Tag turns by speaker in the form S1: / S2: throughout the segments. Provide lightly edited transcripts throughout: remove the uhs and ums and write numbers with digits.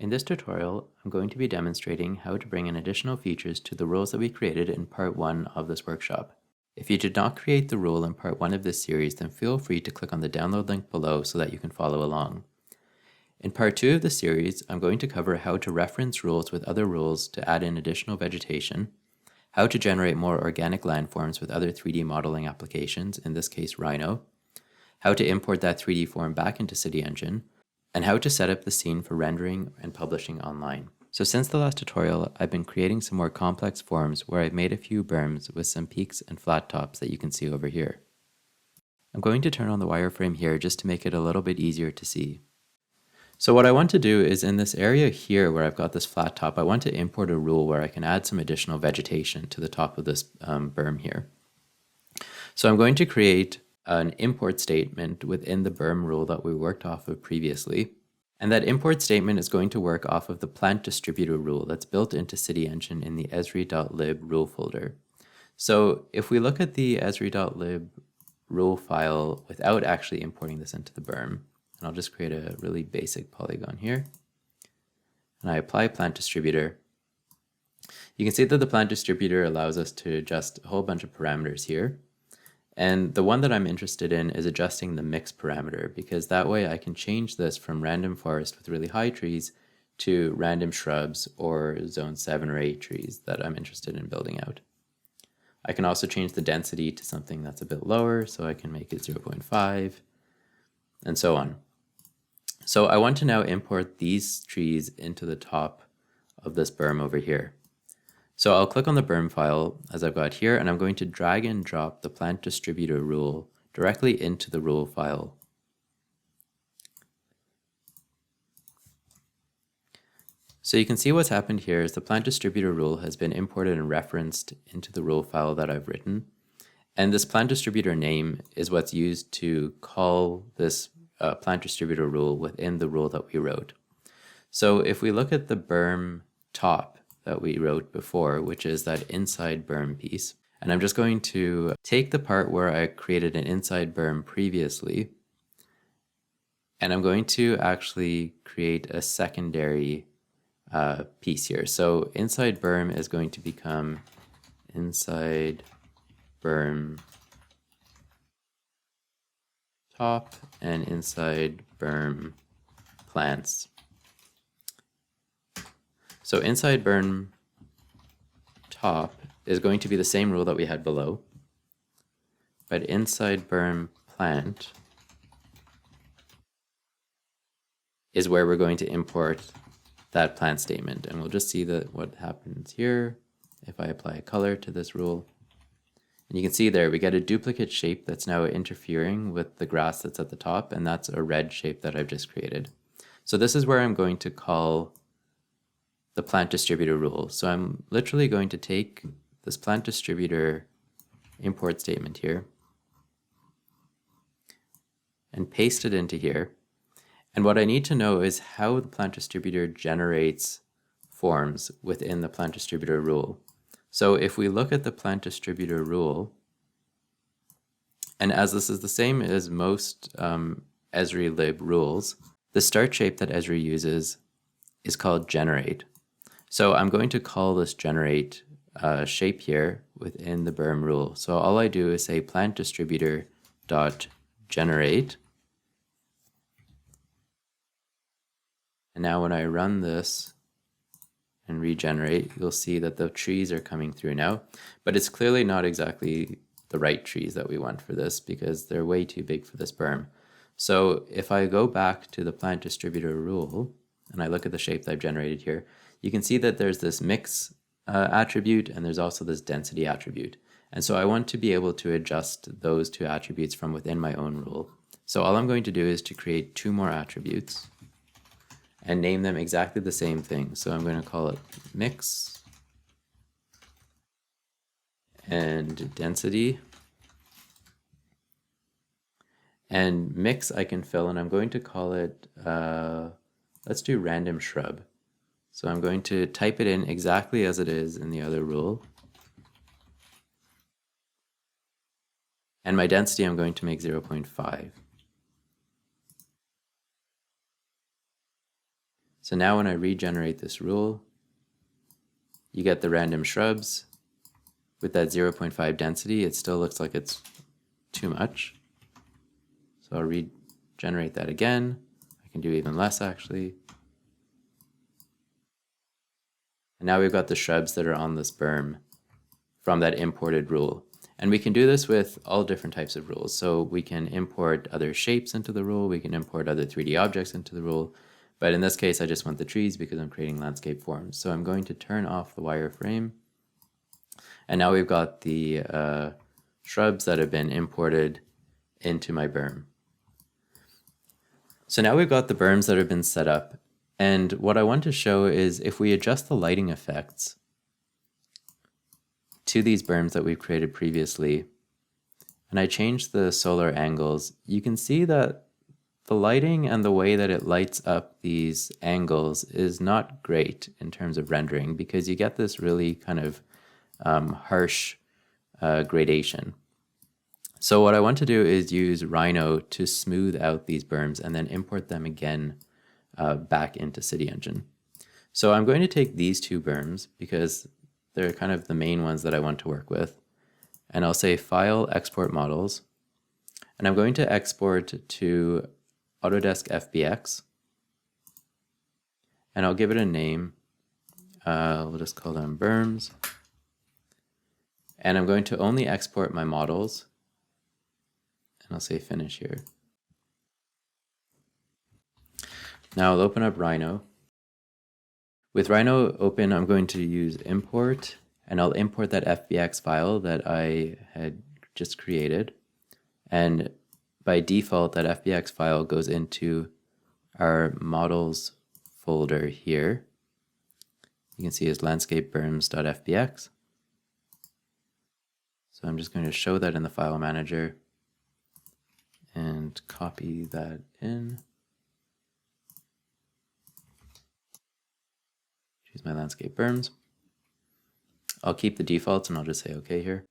S1: In this tutorial, I'm going to be demonstrating how to bring in additional features to the rules that we created in part 1 of this workshop. If you did not create the rule in part 1 of this series, then feel free to click on the download link below so that you can follow along. In part 2 of the series, I'm going to cover how to reference rules with other rules to add in additional vegetation, how to generate more organic landforms with other 3D modeling applications, in this case Rhino, how to import that 3D form back into CityEngine, and how to set up the scene for rendering and publishing online. So since the last tutorial, I've been creating some more complex forms where I've made a few berms with some peaks and flat tops that you can see over here. I'm going to turn on the wireframe here just to make it a little bit easier to see. So what I want to do is in this area here where I've got this flat top, I want to import a rule where I can add some additional vegetation to the top of this berm here. So I'm going to create an import statement within the berm rule that we worked off of previously. And that import statement is going to work off of the plant distributor rule that's built into CityEngine in the esri.lib rule folder. So if we look at the esri.lib rule file without actually importing this into the berm, and I'll just create a really basic polygon here, and I apply plant distributor, you can see that the plant distributor allows us to adjust a whole bunch of parameters here. And the one that I'm interested in is adjusting the mix parameter, because that way I can change this from random forest with really high trees to random shrubs or zone 7 or 8 trees that I'm interested in building out. I can also change the density to something that's a bit lower, so I can make it 0.5 and so on. So I want to now import these trees into the top of this berm over here. So I'll click on the berm file as I've got here, and I'm going to drag and drop the plant distributor rule directly into the rule file. So you can see what's happened here is the plant distributor rule has been imported and referenced into the rule file that I've written. And this plant distributor name is what's used to call this plant distributor rule within the rule that we wrote. So if we look at the berm top that we wrote before, which is that inside berm piece. And I'm just going to take the part where I created an inside berm previously, and I'm going to actually create a secondary piece here. So inside berm is going to become inside berm top and inside berm plants. So inside berm top is going to be the same rule that we had below, but inside berm plant is where we're going to import that plant statement. And we'll just see that what happens here if I apply a color to this rule. And you can see there we get a duplicate shape that's now interfering with the grass that's at the top, and that's a red shape that I've just created. So this is where I'm going to call the plant distributor rule. So I'm literally going to take this plant distributor import statement here and paste it into here. And what I need to know is how the plant distributor generates forms within the plant distributor rule. So if we look at the plant distributor rule, and as this is the same as most esri.lib rules, the start shape that Esri uses is called generate. So I'm going to call this generate shape here within the berm rule. So all I do is say plant distributor dot generate. And now when I run this and regenerate, you'll see that the trees are coming through now, but it's clearly not exactly the right trees that we want for this because they're way too big for this berm. So if I go back to the plant distributor rule and I look at the shape that I've generated here, you can see that there's this mix attribute and there's also this density attribute. And so I want to be able to adjust those two attributes from within my own rule. So all I'm going to do is to create 2 more attributes and name them exactly the same thing. So I'm going to call it mix and density. And mix I can fill, and I'm going to call it, let's do random shrub. So I'm going to type it in exactly as it is in the other rule. And my density I'm going to make 0.5. So now when I regenerate this rule, you get the random shrubs. With that 0.5 density, it still looks like it's too much. So I'll regenerate that again. I can do even less actually. And now we've got the shrubs that are on this berm from that imported rule. And we can do this with all different types of rules. So we can import other shapes into the rule, we can import other 3D objects into the rule. But in this case, I just want the trees because I'm creating landscape forms. So I'm going to turn off the wireframe. And now we've got the shrubs that have been imported into my berm. So now we've got the berms that have been set up. And what I want to show is if we adjust the lighting effects to these berms that we've created previously, and I change the solar angles, you can see that the lighting and the way that it lights up these angles is not great in terms of rendering because you get this really kind of harsh gradation. So what I want to do is use Rhino to smooth out these berms and then import them again back into CityEngine. So I'm going to take these two berms because they're kind of the main ones that I want to work with. And I'll say File, Export Models. And I'm going to export to Autodesk FBX. And I'll give it a name. We'll just call them berms. And I'm going to only export my models. And I'll say Finish here. Now I'll open up Rhino. With Rhino open, I'm going to use import, and I'll import that FBX file that I had just created. And by default, that FBX file goes into our models folder here. You can see it's landscapeberms.fbx. So I'm just going to show that in the file manager and copy that in. Choose my landscape berms. I'll keep the defaults and I'll just say OK here.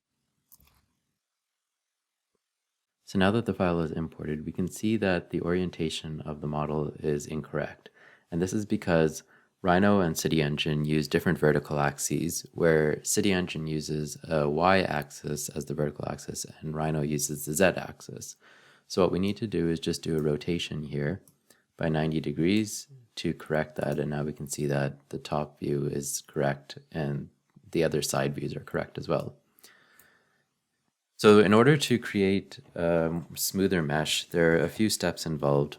S1: So now that the file is imported, we can see that the orientation of the model is incorrect. And this is because Rhino and CityEngine use different vertical axes, where CityEngine uses a y-axis as the vertical axis and Rhino uses the z-axis. So what we need to do is just do a rotation here by 90 degrees to correct that, and now we can see that the top view is correct and the other side views are correct as well. So in order to create a smoother mesh, there are a few steps involved.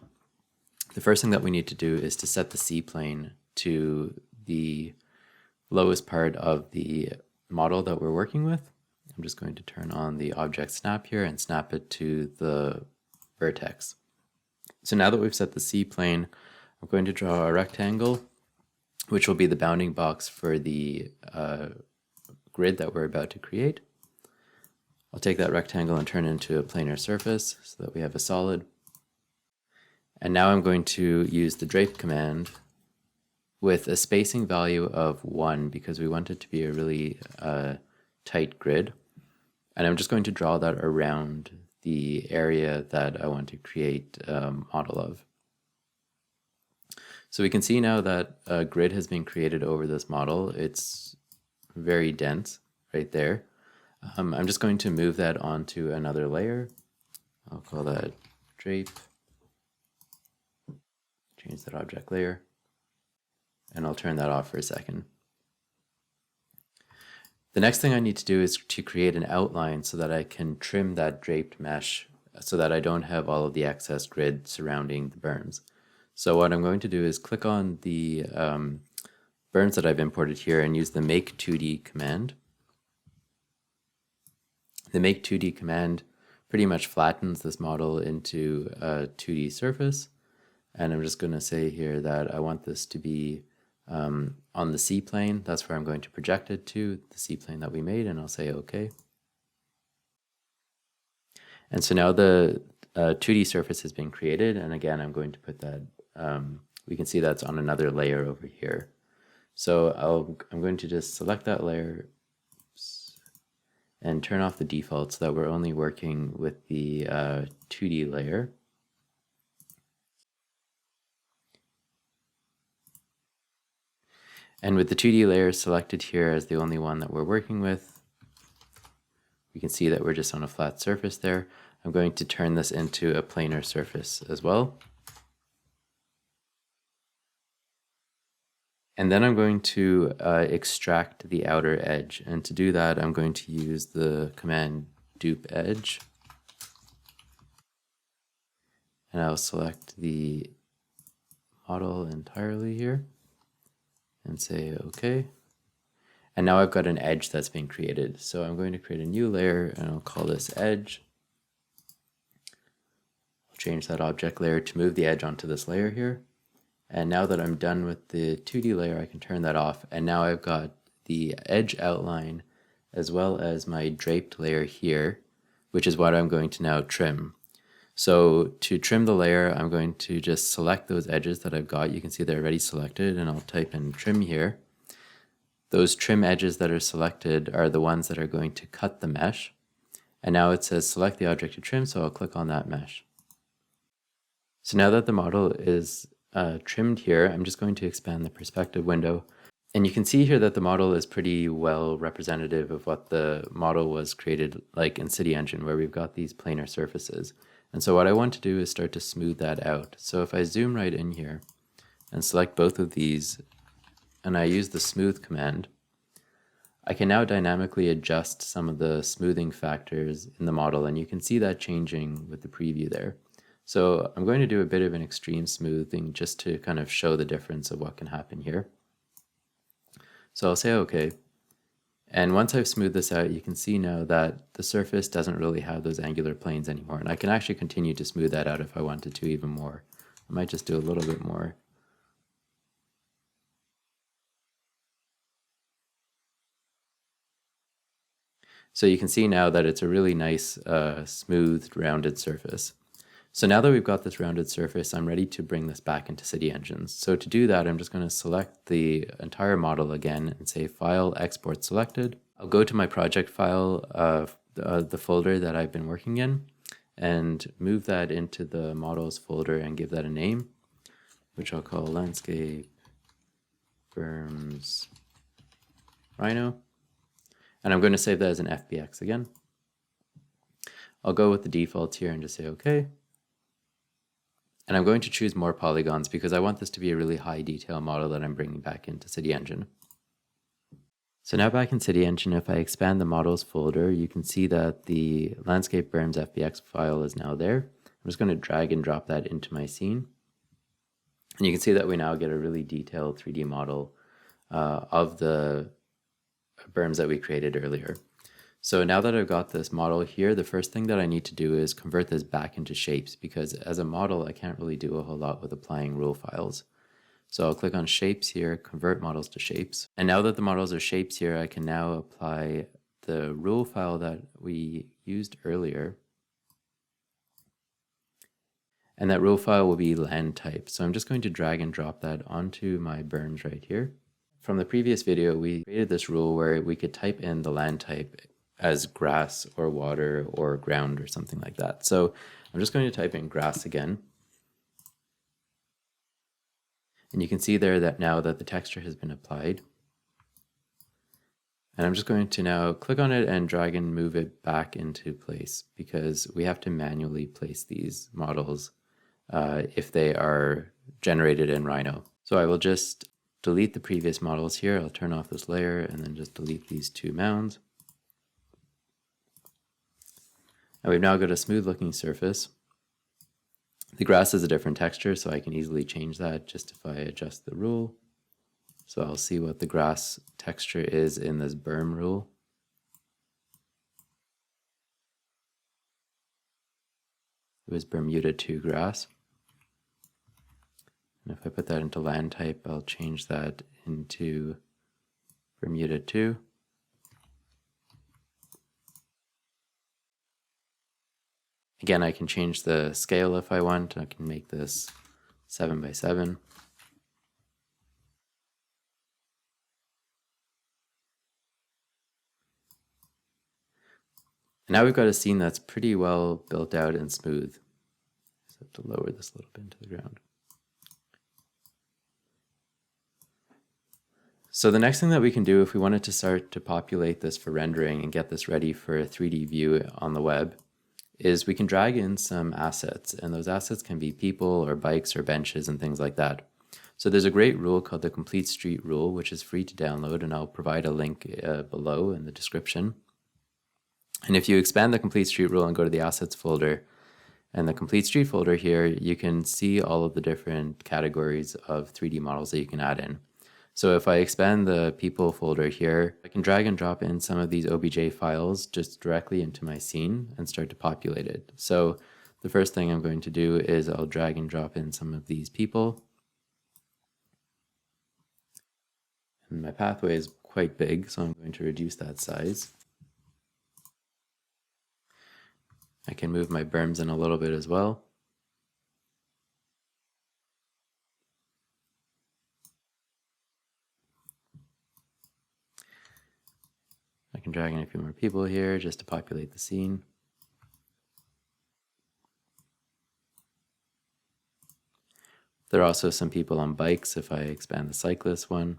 S1: The first thing that we need to do is to set the C-plane to the lowest part of the model that we're working with. I'm just going to turn on the object snap here and snap it to the vertex. So now that we've set the C-plane, I'm going to draw a rectangle, which will be the bounding box for the grid that we're about to create. I'll take that rectangle and turn it into a planar surface so that we have a solid. And now I'm going to use the drape command with a spacing value of 1 because we want it to be a really tight grid. And I'm just going to draw that around the area that I want to create a model of. So we can see now that a grid has been created over this model. It's very dense right there. I'm just going to move that onto another layer. I'll call that drape. Change that object layer. And I'll turn that off for a second. The next thing I need to do is to create an outline so that I can trim that draped mesh so that I don't have all of the excess grid surrounding the berms. So what I'm going to do is click on the berms that I've imported here and use the make 2D command. The make 2D command pretty much flattens this model into a 2D surface. And I'm just going to say here that I want this to be on the C-plane. That's where I'm going to project it to, the C-plane that we made, and I'll say OK. And so now the 2D surface has been created, and again I'm going to put that, we can see that's on another layer over here. So I'm going to just select that layer and turn off the default so that we're only working with the 2D layer. And with the 2D layer selected here as the only one that we're working with, we can see that we're just on a flat surface there. I'm going to turn this into a planar surface as well. And then I'm going to extract the outer edge. And to do that, I'm going to use the command dupe edge. And I'll select the model entirely here and say OK. And now I've got an edge that's been created. So I'm going to create a new layer and I'll call this edge. I'll change that object layer to move the edge onto this layer here. And now that I'm done with the 2D layer, I can turn that off. And now I've got the edge outline as well as my draped layer here, which is what I'm going to now trim. So to trim the layer, I'm going to just select those edges that I've got. You can see they're already selected, and I'll type in trim here. Those trim edges that are selected are the ones that are going to cut the mesh. And now it says select the object to trim, so I'll click on that mesh. So now that the model is trimmed here, I'm just going to expand the perspective window. And you can see here that the model is pretty well representative of what the model was created like in CityEngine, where we've got these planar surfaces. And so what I want to do is start to smooth that out. So if I zoom right in here and select both of these, and I use the smooth command, I can now dynamically adjust some of the smoothing factors in the model, and you can see that changing with the preview there. So I'm going to do a bit of an extreme smoothing just to kind of show the difference of what can happen here. So I'll say OK. And once I've smoothed this out, you can see now that the surface doesn't really have those angular planes anymore. And I can actually continue to smooth that out if I wanted to even more. I might just do a little bit more. So you can see now that it's a really nice, smooth, rounded surface. So now that we've got this rounded surface, I'm ready to bring this back into CityEngine. So to do that, I'm just going to select the entire model again and say File, Export Selected. I'll go to my project file, the folder that I've been working in, and move that into the models folder and give that a name, which I'll call Landscape Berms Rhino. And I'm going to save that as an FBX again. I'll go with the defaults here and just say OK. And I'm going to choose more polygons because I want this to be a really high detail model that I'm bringing back into CityEngine. So now back in CityEngine, if I expand the models folder, you can see that the Landscape Berms FBX file is now there. I'm just going to drag and drop that into my scene. And you can see that we now get a really detailed 3D model of the berms that we created earlier. So now that I've got this model here, the first thing that I need to do is convert this back into shapes, because as a model, I can't really do a whole lot with applying rule files. So I'll click on shapes here, convert models to shapes. And now that the models are shapes here, I can now apply the rule file that we used earlier. And that rule file will be land type. So I'm just going to drag and drop that onto my berms right here. From the previous video, we created this rule where we could type in the land type as grass or water or ground or something like that. So I'm just going to type in grass again. And you can see there that now that the texture has been applied. And I'm just going to now click on it and drag and move it back into place, because we have to manually place these models if they are generated in Rhino. So I will just delete the previous models here. I'll turn off this layer and then just delete these two mounds. And we've now got a smooth looking surface. The grass is a different texture, so I can easily change that just if I adjust the rule. So I'll see what the grass texture is in this berm rule. It was Bermuda 2 grass. And if I put that into land type, I'll change that into Bermuda 2. Again, I can change the scale if I want. I can make this 7 by 7. And now we've got a scene that's pretty well built out and smooth. Just have to lower this a little bit into the ground. So the next thing that we can do if we wanted to start to populate this for rendering and get this ready for a 3D view on the web is we can drag in some assets, and those assets can be people or bikes or benches and things like that. So there's a great rule called the Complete Street Rule, which is free to download, and I'll provide a link below in the description. And if you expand the Complete Street Rule and go to the Assets folder, and the Complete Street folder here, you can see all of the different categories of 3D models that you can add in. So if I expand the people folder here, I can drag and drop in some of these OBJ files just directly into my scene and start to populate it. So the first thing I'm going to do is I'll drag and drop in some of these people. And my pathway is quite big, so I'm going to reduce that size. I can move my berms in a little bit as well. I can drag in a few more people here just to populate the scene. There are also some people on bikes if I expand the cyclist one.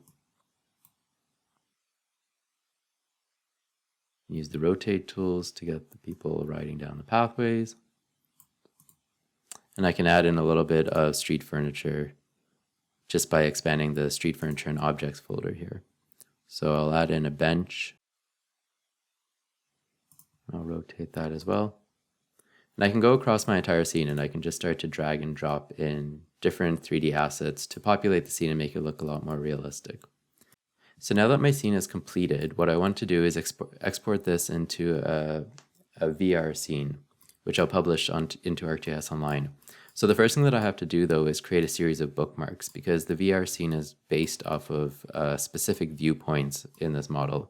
S1: Use the rotate tools to get the people riding down the pathways. And I can add in a little bit of street furniture just by expanding the street furniture and objects folder here. So I'll add in a bench. I'll rotate that as well. And I can go across my entire scene and I can just start to drag and drop in different 3D assets to populate the scene and make it look a lot more realistic. So now that my scene is completed, what I want to do is export this into a VR scene, which I'll publish into ArcGIS Online. So the first thing that I have to do though is create a series of bookmarks because the VR scene is based off of specific viewpoints in this model.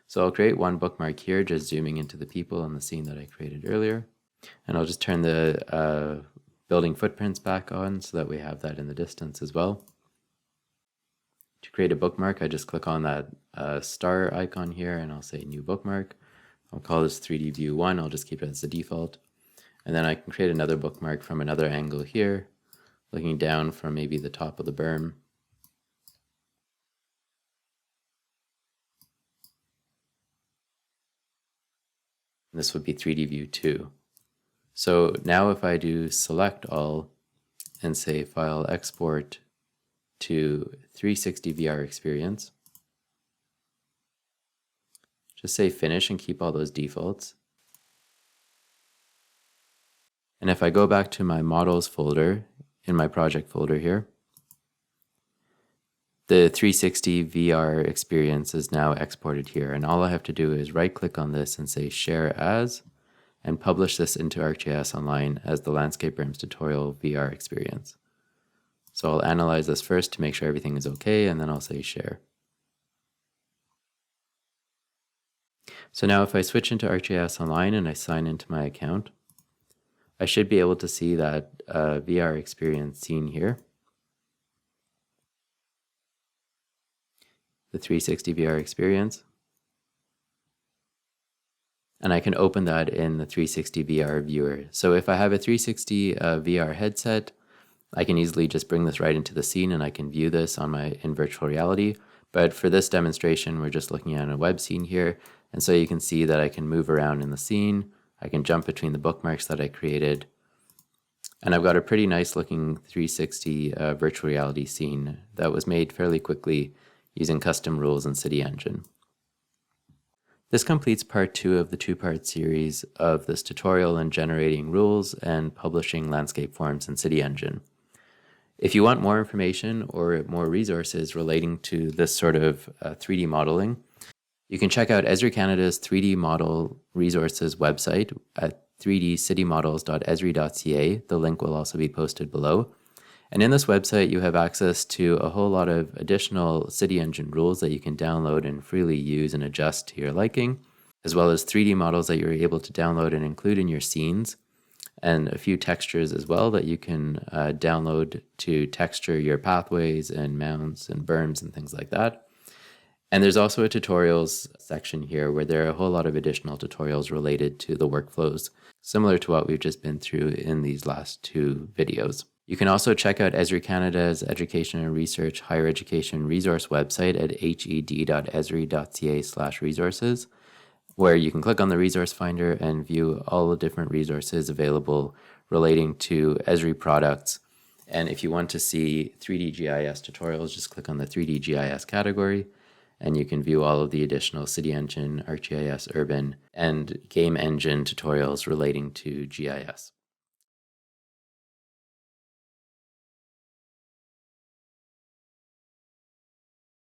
S1: So I'll create one bookmark here, just zooming into the people and the scene that I created earlier. And I'll just turn the building footprints back on so that we have that in the distance as well. To create a bookmark, I just click on that star icon here and I'll say new bookmark. I'll call this 3D view 1, I'll just keep it as the default. And then I can create another bookmark from another angle here, looking down from maybe the top of the berm. And this would be 3D view 2. So now if I do select all and say file export to 360 VR experience, just say finish and keep all those defaults. And if I go back to my models folder in my project folder here, the 360 VR experience is now exported here. And all I have to do is right click on this and say share as, and publish this into ArcGIS Online as the Landscape Berms Tutorial VR experience. So I'll analyze this first to make sure everything is okay, and then I'll say share. So now if I switch into ArcGIS Online and I sign into my account, I should be able to see that VR experience scene here. The 360 VR experience. And I can open that in the 360 VR viewer. So if I have a 360 VR headset, I can easily just bring this right into the scene and I can view this in virtual reality. But for this demonstration, we're just looking at a web scene here. And so you can see that I can move around in the scene. I can jump between the bookmarks that I created. And I've got a pretty nice looking 360 virtual reality scene that was made fairly quickly using custom rules in CityEngine. This completes part 2 of the 2-part series of this tutorial in generating rules and publishing landscape forms in CityEngine. If you want more information or more resources relating to this sort of 3D modeling, you can check out Esri Canada's 3D model resources website at 3dcitymodels.esri.ca. The link will also be posted below. And in this website, you have access to a whole lot of additional CityEngine rules that you can download and freely use and adjust to your liking, as well as 3D models that you're able to download and include in your scenes, and a few textures as well that you can download to texture your pathways and mounds and berms and things like that. And there's also a tutorials section here where there are a whole lot of additional tutorials related to the workflows, similar to what we've just been through in these last 2 videos. You can also check out Esri Canada's Education and Research Higher Education Resource website at hed.esri.ca/resources, where you can click on the resource finder and view all the different resources available relating to Esri products. And if you want to see 3D GIS tutorials, just click on the 3D GIS category, and you can view all of the additional CityEngine, ArcGIS Urban, and Game Engine tutorials relating to GIS.